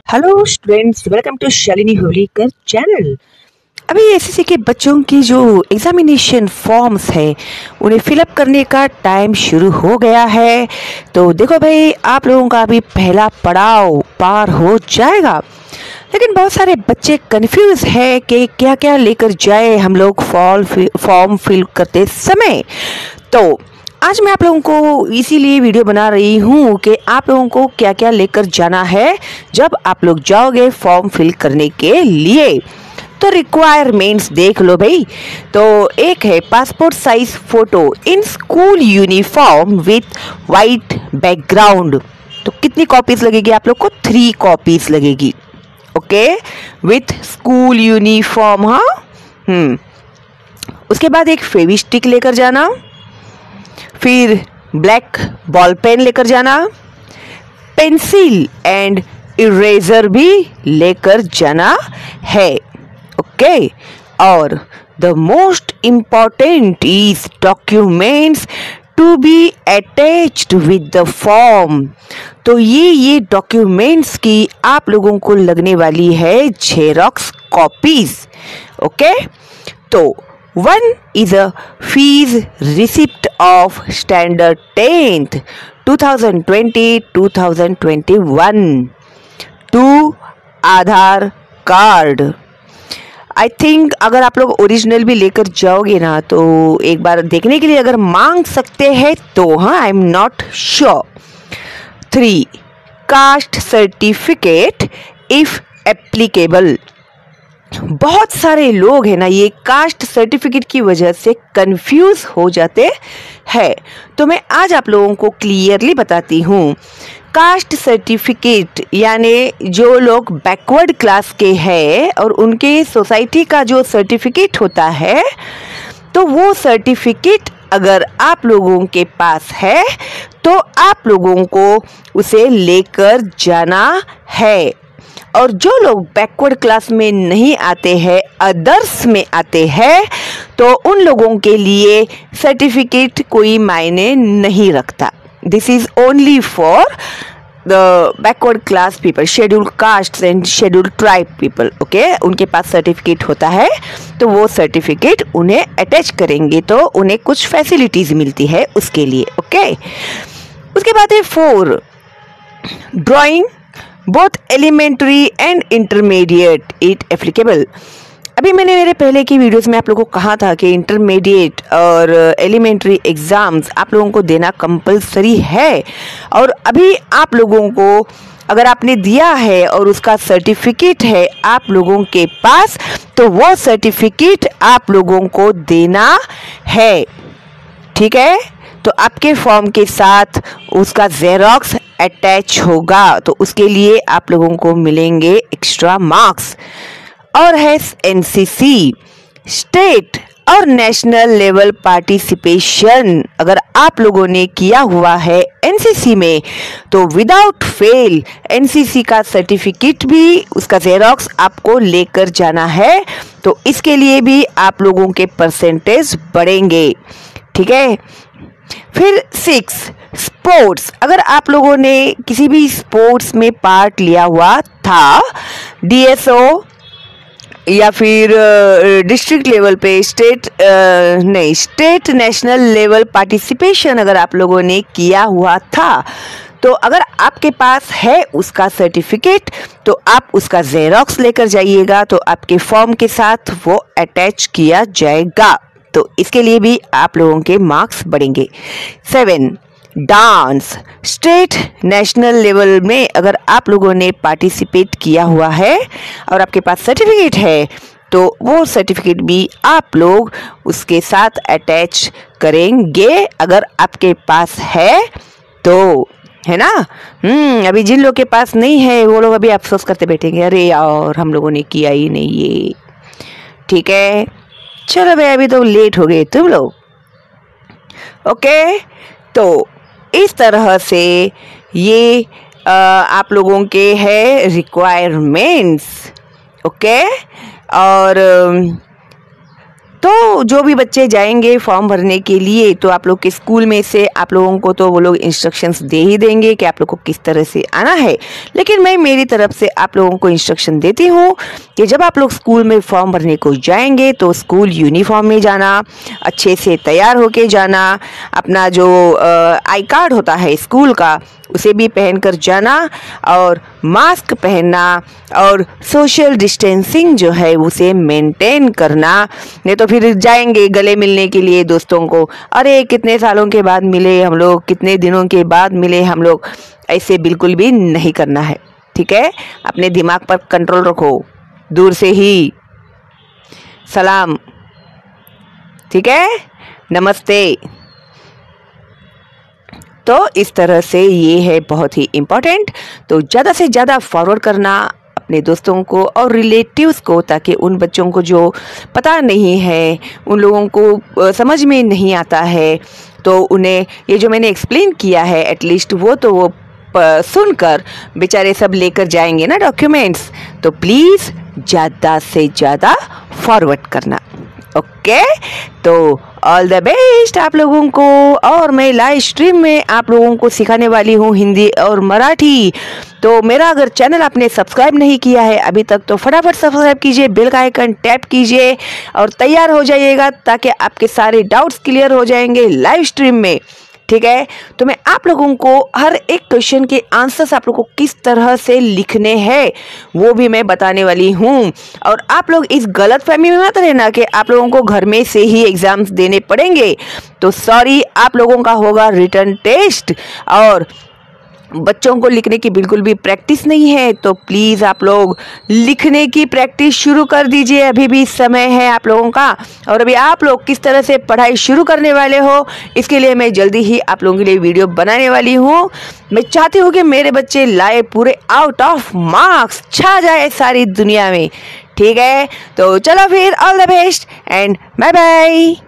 Hello students, welcome to Shalini Holikar channel. अभी SSC के बच्चों की जो एग्जामिनेशन फॉर्म्स है उन्हें फिलअप करने का टाइम शुरू हो गया है। तो देखो भाई, आप लोगों का अभी पहला पड़ाव पार हो जाएगा, लेकिन बहुत सारे बच्चे कंफ्यूज है कि क्या क्या लेकर जाए हम लोग फॉर्म फिल करते समय। तो आज मैं आप लोगों को इसीलिए वीडियो बना रही हूँ कि आप लोगों को क्या क्या लेकर जाना है जब आप लोग जाओगे फॉर्म फिल करने के लिए। तो रिक्वायरमेंट्स देख लो भाई। तो एक है passport size photo in school uniform with white background. तो कितनी कॉपीज लगेगी आप लोग को? 3 कॉपीज लगेगी। Okay, with school uniform. हाँ, उसके बाद एक फेविस्टिक लेकर जाना, फिर ब्लैक बॉल पेन लेकर जाना, पेंसिल एंड इरेजर भी लेकर जाना है। ओके, और the most important is documents to be attached with the form. तो ये डॉक्यूमेंट्स की आप लोगों को लगने वाली है जेरॉक्स कॉपीज। ओके, तो 1 is a fees receipt of standard 10th 2020-2021. 2 Aadhaar card. I think अगर आप लोग ओरिजिनल भी लेकर जाओगे ना तो एक बार देखने के लिए अगर मांग सकते हैं तो, हाँ, I am not sure. 3 caste certificate if applicable. बहुत सारे लोग हैं ना, ये कास्ट सर्टिफिकेट की वजह से कंफ्यूज हो जाते हैं। तो मैं आज आप लोगों को क्लियरली बताती हूँ। कास्ट सर्टिफिकेट यानी जो लोग बैकवर्ड क्लास के हैं और उनके सोसाइटी का जो सर्टिफिकेट होता है, तो वो सर्टिफिकेट अगर आप लोगों के पास है तो आप लोगों को उसे लेकर जाना है। और जो लोग बैकवर्ड क्लास में नहीं आते हैं, अदर्स में आते हैं, तो उन लोगों के लिए सर्टिफिकेट कोई मायने नहीं रखता। This is only for the backward class people, scheduled caste and scheduled tribe people. Okay, उनके पास सर्टिफिकेट होता है तो वो सर्टिफिकेट उन्हें अटैच करेंगे तो उन्हें कुछ फैसिलिटीज मिलती है उसके लिए। ओके, उसके बाद है 4 drawing both elementary and intermediate it applicable. अभी मैंने मेरे पहले की वीडियोस में आप लोगों को कहा था कि इंटरमीडिएट और एलिमेंट्री एग्जाम्स आप लोगों को देना कंपलसरी है। और अभी आप लोगों को अगर आपने दिया है और उसका सर्टिफिकेट है आप लोगों के पास, तो वो सर्टिफिकेट आप लोगों को देना है। ठीक है, तो आपके फॉर्म के साथ उसका जेरॉक्स अटैच होगा, तो उसके लिए आप लोगों को मिलेंगे एक्स्ट्रा मार्क्स। और है एनसीसी, स्टेट और नेशनल लेवल पार्टिसिपेशन। अगर आप लोगों ने किया हुआ है एनसीसी में तो विदाउट फेल एनसीसी का सर्टिफिकेट भी, उसका जेरॉक्स आपको लेकर जाना है। तो इसके लिए भी आप लोगों के परसेंटेज बढ़ेंगे। ठीक है, फिर 6 स्पोर्ट्स। अगर आप लोगों ने किसी भी स्पोर्ट्स में पार्ट लिया हुआ था, डीएसओ या फिर डिस्ट्रिक्ट लेवल पे, स्टेट नेशनल लेवल पार्टिसिपेशन अगर आप लोगों ने किया हुआ था, तो अगर आपके पास है उसका सर्टिफिकेट तो आप उसका जेरॉक्स लेकर जाइएगा, तो आपके फॉर्म के साथ वो अटैच किया जाएगा। तो इसके लिए भी आप लोगों के मार्क्स बढ़ेंगे। 7 डांस, स्टेट नेशनल लेवल में अगर आप लोगों ने पार्टिसिपेट किया हुआ है और आपके पास सर्टिफिकेट है तो वो सर्टिफिकेट भी आप लोग उसके साथ अटैच करेंगे अगर आपके पास है तो, है ना। अभी जिन लोग के पास नहीं है वो लोग अभी अफसोस करते बैठेंगे, अरे यार हम लोगों ने किया ही नहीं ये। ठीक है, चलो भाई, अभी तो लेट हो गए तुम लोग। ओके, तो इस तरह से ये आप लोगों के है रिक्वायरमेंट्स। ओके, और तो जो भी बच्चे जाएंगे फॉर्म भरने के लिए, तो आप लोग के स्कूल में से आप लोगों को तो वो लोग इंस्ट्रक्शंस दे ही देंगे कि आप लोग को किस तरह से आना है। लेकिन मैं मेरी तरफ से आप लोगों को इंस्ट्रक्शन देती हूँ कि जब आप लोग स्कूल में फॉर्म भरने को जाएंगे तो स्कूल यूनिफॉर्म में जाना, अच्छे से तैयार होके जाना, अपना जो आई कार्ड होता है स्कूल का उसे भी पहनकर जाना, और मास्क पहनना, और सोशल डिस्टेंसिंग जो है उसे मेंटेन करना। नहीं तो फिर जाएंगे गले मिलने के लिए दोस्तों को, अरे कितने सालों के बाद मिले हम लोग, कितने दिनों के बाद मिले हम लोग, ऐसे बिल्कुल भी नहीं करना है। ठीक है, अपने दिमाग पर कंट्रोल रखो, दूर से ही सलाम। ठीक है, नमस्ते। तो इस तरह से ये है बहुत ही इम्पोर्टेंट। तो ज़्यादा से ज़्यादा फॉरवर्ड करना अपने दोस्तों को और रिलेटिव्स को, ताकि उन बच्चों को जो पता नहीं है, उन लोगों को समझ में नहीं आता है, तो उन्हें ये जो मैंने एक्सप्लेन किया है एटलीस्ट वो सुनकर बेचारे सब लेकर जाएंगे ना डॉक्यूमेंट्स। तो प्लीज़ ज़्यादा से ज़्यादा फॉरवर्ड करना। ओके, तो ऑल द बेस्ट आप लोगों को। और मैं लाइव स्ट्रीम में आप लोगों को सिखाने वाली हूँ हिंदी और मराठी। तो मेरा अगर चैनल आपने सब्सक्राइब नहीं किया है अभी तक तो फटाफट सब्सक्राइब कीजिए, बेल का आइकन टैप कीजिए और तैयार हो जाइएगा, ताकि आपके सारे डाउट्स क्लियर हो जाएंगे लाइव स्ट्रीम में। ठीक है, तो मैं आप लोगों को हर एक क्वेश्चन के आंसर्स आप लोगों को किस तरह से लिखने हैं वो भी मैं बताने वाली हूँ। और आप लोग इस गलतफहमी में मत रहना कि आप लोगों को घर में से ही एग्जाम्स देने पड़ेंगे। तो सॉरी, आप लोगों का होगा रिटन टेस्ट, और बच्चों को लिखने की बिल्कुल भी प्रैक्टिस नहीं है। तो प्लीज़ आप लोग लिखने की प्रैक्टिस शुरू कर दीजिए, अभी भी समय है आप लोगों का। और अभी आप लोग किस तरह से पढ़ाई शुरू करने वाले हो, इसके लिए मैं जल्दी ही आप लोगों के लिए वीडियो बनाने वाली हूँ। मैं चाहती हूँ कि मेरे बच्चे लाए पूरे आउट ऑफ मार्क्स, छा जाए सारी दुनिया में। ठीक है, तो चलो फिर, all the best and bye bye.